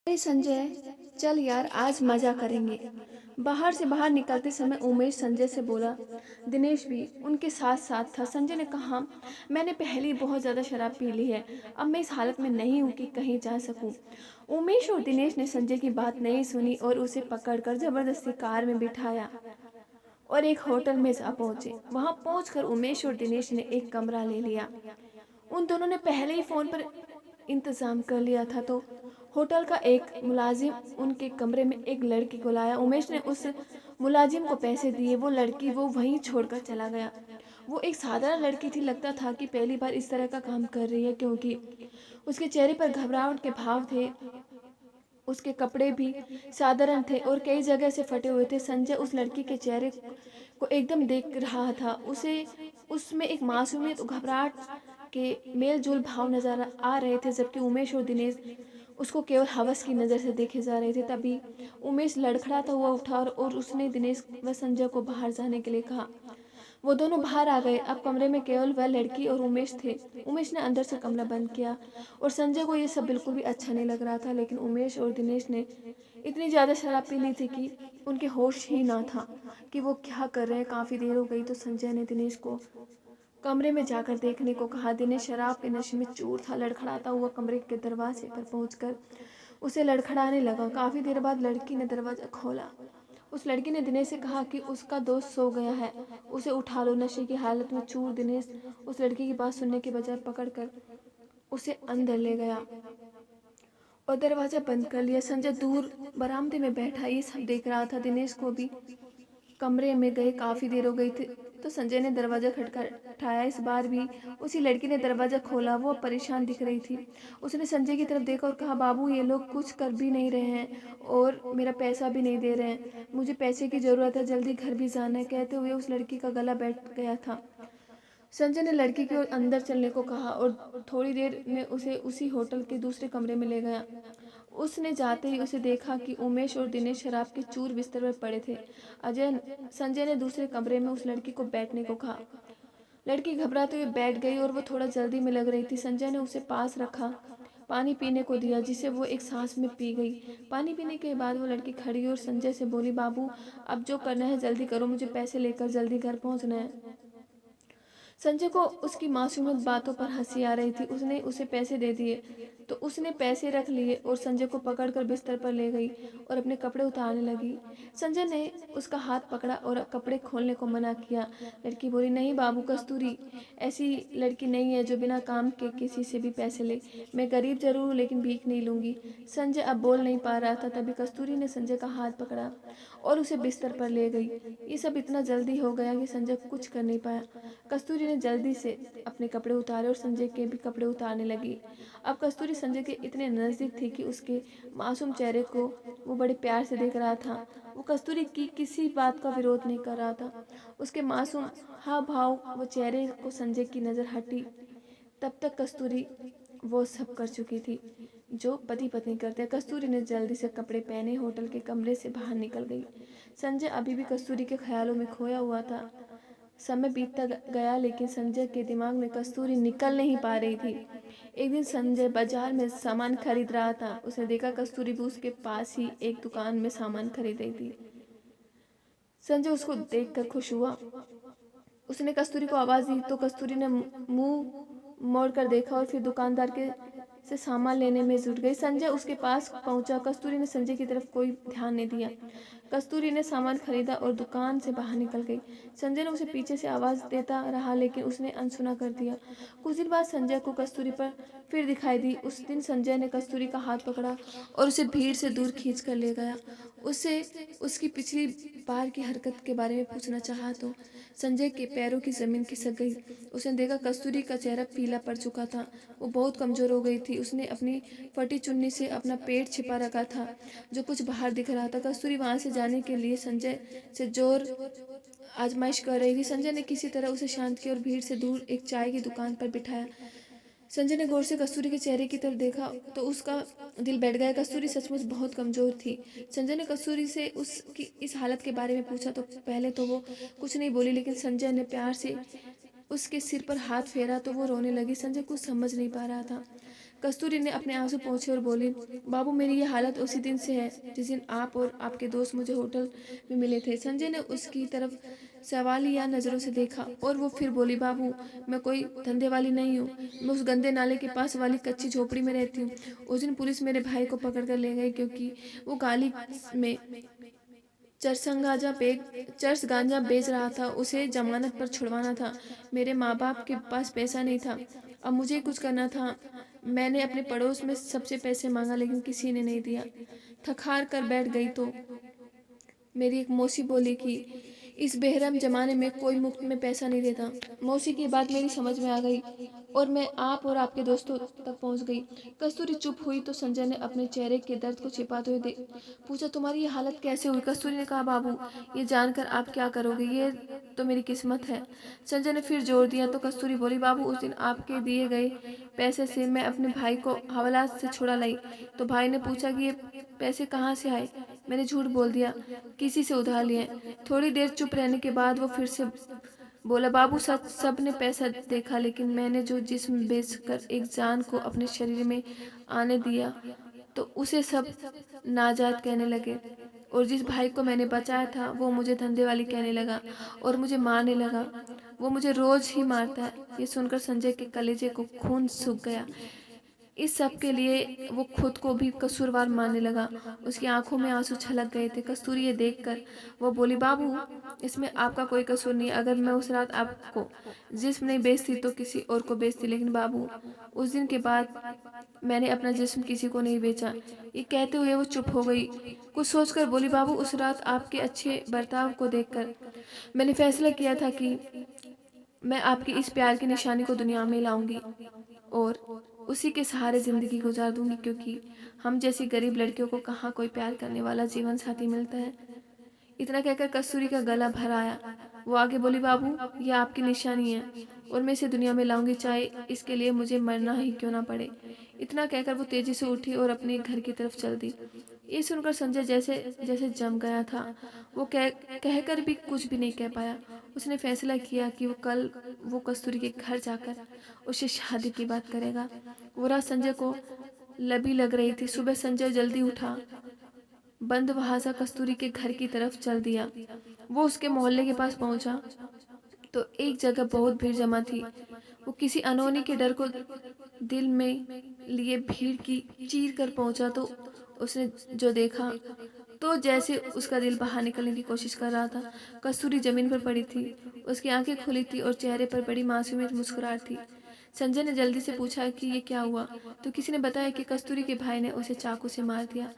अरे संजय, चल यार आज मजा करेंगे। बाहर से बाहर निकलते समय उमेश संजय से बोला। दिनेश भी उनके साथ साथ था। संजय ने कहा, मैंने पहले ही बहुत ज़्यादा शराब पी ली है। अब मैं इस हालत में नहीं हूँ कि कहीं जा सकूँ। उमेश और दिनेश ने संजय की बात नहीं सुनी और उसे पकड़कर जबरदस्ती कार में बिठाया और एक होटल में जा पहुंचे। वहां पहुंचकर उमेश और दिनेश ने एक कमरा ले लिया। उन दोनों ने पहले ही फोन पर इंतजाम कर लिया था तो होटल का एक मुलाजिम उनके कमरे में एक लड़की को लाया। उमेश ने उस मुलाजिम को पैसे दिए। वो लड़की वो वहीं छोड़कर चला गया। वो एक साधारण लड़की थी। लगता था कि पहली बार इस तरह का काम कर रही है, क्योंकि उसके चेहरे पर घबराहट के भाव थे। उसके कपड़े भी साधारण थे और कई जगह से फटे हुए थे। संजय उस लड़की के चेहरे को एकदम देख रहा था। उसे उसमें एक मासूमियत और घबराहट के मेल जोल भाव नजर आ रहे थे, जबकि उमेश और दिनेश उसको केवल हवस की नज़र से देखे जा रहे थे। तभी उमेश लड़खड़ाता हुआ उठा और उसने दिनेश व संजय को बाहर जाने के लिए कहा। वो दोनों बाहर आ गए। अब कमरे में केवल वह लड़की और उमेश थे। उमेश ने अंदर से कमरा बंद किया और संजय को ये सब बिल्कुल भी अच्छा नहीं लग रहा था। लेकिन उमेश और दिनेश ने इतनी ज़्यादा शराब पी ली थी कि उनके होश ही ना था कि वो क्या कर रहे हैं। काफ़ी देर हो गई तो संजय ने दिनेश को कमरे में जाकर देखने को कहा। दिनेश शराब के नशे में चूर था। लड़खड़ाता हुआ कमरे के दरवाजे पर पहुंचकर उसे लड़खड़ाने लगा। काफ़ी देर बाद लड़की ने दरवाज़ा खोला। उस लड़की ने दिनेश से कहा कि उसका दोस्त सो गया है, उसे उठा लो। नशे की हालत में चूर दिनेश उस लड़की की बात सुनने के बजाय पकड़कर उसे अंदर ले गया और दरवाज़ा बंद कर लिया। संजय दूर बरामदे में बैठा ये सब देख रहा था। दिनेश को भी कमरे में गए काफ़ी देर हो गई थी तो संजय ने दरवाज़ा खटखटाया। इस बार भी उसी लड़की ने दरवाज़ा खोला। वो परेशान दिख रही थी। उसने संजय की तरफ देखा और कहा, बाबू ये लोग कुछ कर भी नहीं रहे हैं और मेरा पैसा भी नहीं दे रहे हैं। मुझे पैसे की ज़रूरत है, जल्दी घर भी जाना है। कहते हुए उस लड़की का गला बैठ गया था। संजय ने लड़की की ओर अंदर चलने को कहा और थोड़ी देर में उसे उसी होटल के दूसरे कमरे में ले गया। उसने जाते ही उसे देखा कि उमेश और दिनेश शराब के चूर बिस्तर पर पड़े थे। संजय ने दूसरे कमरे में उस लड़की को बैठने को कहा। लड़की घबराते हुए बैठ गई और वो थोड़ा जल्दी में लग रही थी। संजय ने उसे पास रखा, पानी पीने को दिया, जिसे वो एक सांस में पी गई। पानी पीने के बाद वो लड़की खड़ी और संजय से बोली, बाबू अब जो करना है जल्दी करो, मुझे पैसे लेकर जल्दी घर पहुंचना है। संजय को उसकी मासूमियत बातों पर हंसी आ रही थी। उसने उसे पैसे दे दिए तो उसने पैसे रख लिए और संजय को पकड़कर बिस्तर पर ले गई और अपने कपड़े उतारने लगी। संजय ने उसका हाथ पकड़ा और कपड़े खोलने को मना किया। लड़की बोली, नहीं बाबू, कस्तूरी ऐसी लड़की नहीं है जो बिना काम के किसी से भी पैसे ले। मैं गरीब जरूर हूँ लेकिन भीख नहीं लूंगी। संजय अब बोल नहीं पा रहा था। तभी कस्तूरी ने संजय का हाथ पकड़ा और उसे बिस्तर पर ले गई। ये सब इतना जल्दी हो गया कि संजय कुछ कर नहीं पाया। कस्तूरी ने जल्दी से अपने कपड़े उतारे और संजय के भी कपड़े उतारने लगी। अब कस्तूरी संजय के इतने नज़दीक थी कि उसके मासूम चेहरे को वो बड़े प्यार से देख रहा था। वो कस्तूरी की किसी बात का विरोध नहीं कर रहा था। उसके मासूम हाव भाव वो चेहरे को संजय की नज़र हटी। तब तक कस्तूरी वो सब कर चुकी थी जो पति पत्नी करते हैं। कस्तूरी ने जल्दी से कपड़े पहने होटल के कमरे से बाहर निकल गई। संजय अभी भी कस्तूरी के ख्यालों में खोया हुआ था। समय बीतता गया लेकिन संजय के दिमाग में कस्तूरी निकल नहीं पा रही थी। एक दिन संजय बाजार में सामान खरीद रहा था। उसने देखा कस्तूरी भी उसके पास ही एक दुकान में सामान खरीद रही थी। संजय उसको देखकर खुश हुआ। उसने कस्तूरी को आवाज़ दी तो कस्तूरी ने मुंह मोड़कर देखा और फिर दुकानदार के से सामान लेने में जुट गई। संजय उसके पास पहुंचा। कस्तूरी ने संजय की तरफ कोई ध्यान नहीं दिया। कस्तूरी ने सामान खरीदा और दुकान से बाहर निकल गई। संजय ने उसे पीछे से आवाज़ देता रहा लेकिन उसने अनसुना कर दिया। कुछ दिन बाद संजय को कस्तूरी पर फिर दिखाई दी। उस दिन संजय ने कस्तूरी का हाथ पकड़ा और उसे भीड़ से दूर खींच कर ले गया। उससे उसकी पिछली बार की हरकत के बारे में पूछना चाहा तो संजय के पैरों की जमीन खिसक गई। उसने देखा कस्तूरी का चेहरा पीला पड़ चुका था। वो बहुत कमजोर हो गई थी। उसने अपनी फटी चुन्नी से अपना पेट छिपा रखा था जो कुछ बाहर दिख रहा था। कस्तूरी वहां से जाने के लिए संजय से जोर आजमाइश कर रही थी। संजय ने किसी तरह उसे शांत किया और भीड़ से दूर एक चाय की दुकान पर बिठाया। संजय ने गौर से कस्तूरी के चेहरे की तरफ देखा तो उसका दिल बैठ गया। कस्तूरी सचमुच बहुत कमजोर थी। संजय ने कस्तूरी से उसकी इस हालत के बारे में पूछा तो पहले तो वो कुछ नहीं बोली, लेकिन संजय ने प्यार से उसके सिर पर हाथ फेरा तो वो रोने लगी। संजय कुछ समझ नहीं पा रहा था। कस्तूरी ने अपने आंसू पोंछे और बोली, बाबू मेरी ये हालत उसी दिन से है जिस दिन आप और आपके दोस्त मुझे होटल में मिले थे। संजय ने उसकी तरफ सवालिया नज़रों से देखा और वो फिर बोली, बाबू मैं कोई धंधे वाली नहीं हूँ, मैं उस गंदे नाले के पास वाली कच्ची झोपड़ी में रहती हूँ। उस दिन पुलिस मेरे भाई को पकड़ कर ले गई क्योंकि वो गाली में चरस गांजा बेच रहा था। उसे जमानत पर छुड़वाना था। मेरे माँ बाप के पास पैसा नहीं था, अब मुझे कुछ करना था। मैंने अपने पड़ोस में सबसे पैसे मांगा लेकिन किसी ने नहीं दिया। थक हार कर बैठ गई तो मेरी एक मौसी बोली कि इस बेहरम जमाने में कोई मुफ्त में पैसा नहीं देता। मौसी की बात मेरी समझ में आ गई और मैं आप और आपके दोस्तों तक पहुंच गई। कस्तूरी चुप हुई तो संजय ने अपने चेहरे के दर्द को छिपाते हुए पूछा, तुम्हारी ये हालत कैसे हुई? कस्तूरी ने कहा, बाबू ये जानकर आप क्या करोगे, ये तो मेरी किस्मत है। संजय ने फिर जोर दिया तो कस्तूरी बोली, बाबू उस दिन आपके दिए गए पैसे से मैं अपने भाई को हवालात से छुड़ा लाई तो भाई ने पूछा कि ये पैसे कहाँ से आए। मैंने झूठ बोल दिया, किसी से उधार लिए। थोड़ी देर चुप रहने के बाद वो फिर से बोला, बाबू सच सब ने पैसा देखा लेकिन मैंने जो जिस्म बेचकर एक जान को अपने शरीर में आने दिया तो उसे सब नाजायज कहने लगे। और जिस भाई को मैंने बचाया था वो मुझे धंधे वाली कहने लगा और मुझे मारने लगा। वो मुझे रोज ही मारता है। ये सुनकर संजय के कलेजे को खून सूख गया। इस सब के लिए वो खुद को भी कसूरवार मानने लगा। उसकी आंखों में आंसू छलक गए थे। कस्तूरी ये देखकर वो बोली, बाबू इसमें आपका कोई कसूर नहीं। अगर मैं उस रात आपको जिस्म नहीं बेचती तो किसी और को बेचती, लेकिन बाबू उस दिन के बाद मैंने अपना जिस्म किसी को नहीं बेचा। ये कहते हुए वो चुप हो गई। कुछ सोचकर बोली, बाबू उस रात आपके अच्छे बर्ताव को देखकर मैंने फैसला किया था कि मैं आपकी इस प्यार की निशानी को दुनिया में लाऊंगी और उसी के सहारे जिंदगी गुजार दूंगी, क्योंकि हम जैसी गरीब लड़कियों को कहाँ कोई प्यार करने वाला जीवन साथी मिलता है। इतना कहकर कस्तूरी का गला भर आया। वो आगे बोली, बाबू ये आपकी निशानी है और मैं इसे दुनिया में लाऊंगी, चाहे इसके लिए मुझे मरना ही क्यों ना पड़े। इतना कहकर वो तेजी से उठी और अपने घर की तरफ चल दी। ये सुनकर संजय जैसे जैसे जम गया था। वो कहकर भी कुछ भी नहीं कह पाया। उसने फैसला किया कि वो कस्तूरी के घर जाकर उससे शादी की बात करेगा। वो रात संजय को लबी लग रही थी। सुबह संजय जल्दी उठा, बंद वहाजा कस्तूरी के घर की तरफ चल दिया। वो उसके मोहल्ले के पास पहुंचा तो एक जगह बहुत भीड़ जमा थी। वो किसी अनहोनी के डर को दिल में लिए भीड़ की चीर कर पहुंचा तो उसने जो देखा तो जैसे उसका दिल बाहर निकलने की कोशिश कर रहा था। कस्तूरी जमीन पर पड़ी थी। उसकी आंखें खुली थी और चेहरे पर बड़ी मासूमियत मुस्कुराहट थी। संजय ने जल्दी से पूछा कि ये क्या हुआ, तो किसी ने बताया कि कस्तूरी के भाई ने उसे चाकू से मार दिया,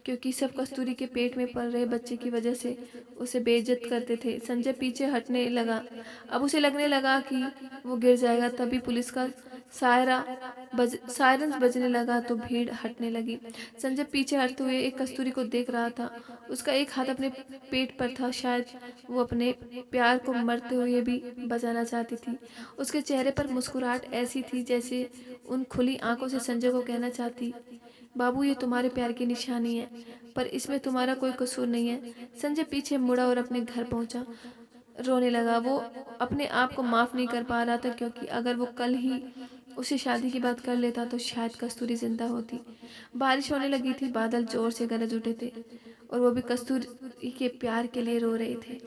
क्योंकि सब कस्तूरी के पेट में पल रहे बच्चे की वजह से उसे बेइज्जत करते थे। संजय पीछे हटने लगा। अब उसे लगने लगा कि वो गिर जाएगा। तभी पुलिस का सायरन बजने लगा तो भीड़ हटने लगी। संजय पीछे हटते हुए एक कस्तूरी को देख रहा था। उसका एक हाथ अपने पेट पर था। शायद वो अपने प्यार को मरते हुए भी बचाना चाहती थी। उसके चेहरे पर मुस्कुराहट ऐसी थी जैसे उन खुली आंखों से संजय को कहना चाहती, बाबू ये तुम्हारे प्यार की निशानी है, पर इसमें तुम्हारा कोई कसूर नहीं है। संजय पीछे मुड़ा और अपने घर पहुंचा। रोने लगा। वो अपने आप को माफ नहीं कर पा रहा था, क्योंकि अगर वो कल ही उसे शादी की बात कर लेता तो शायद कस्तूरी जिंदा होती। बारिश होने लगी थी। बादल जोर से गरज उठे थे और वो भी कस्तूरी के प्यार के लिए रो रहे थे।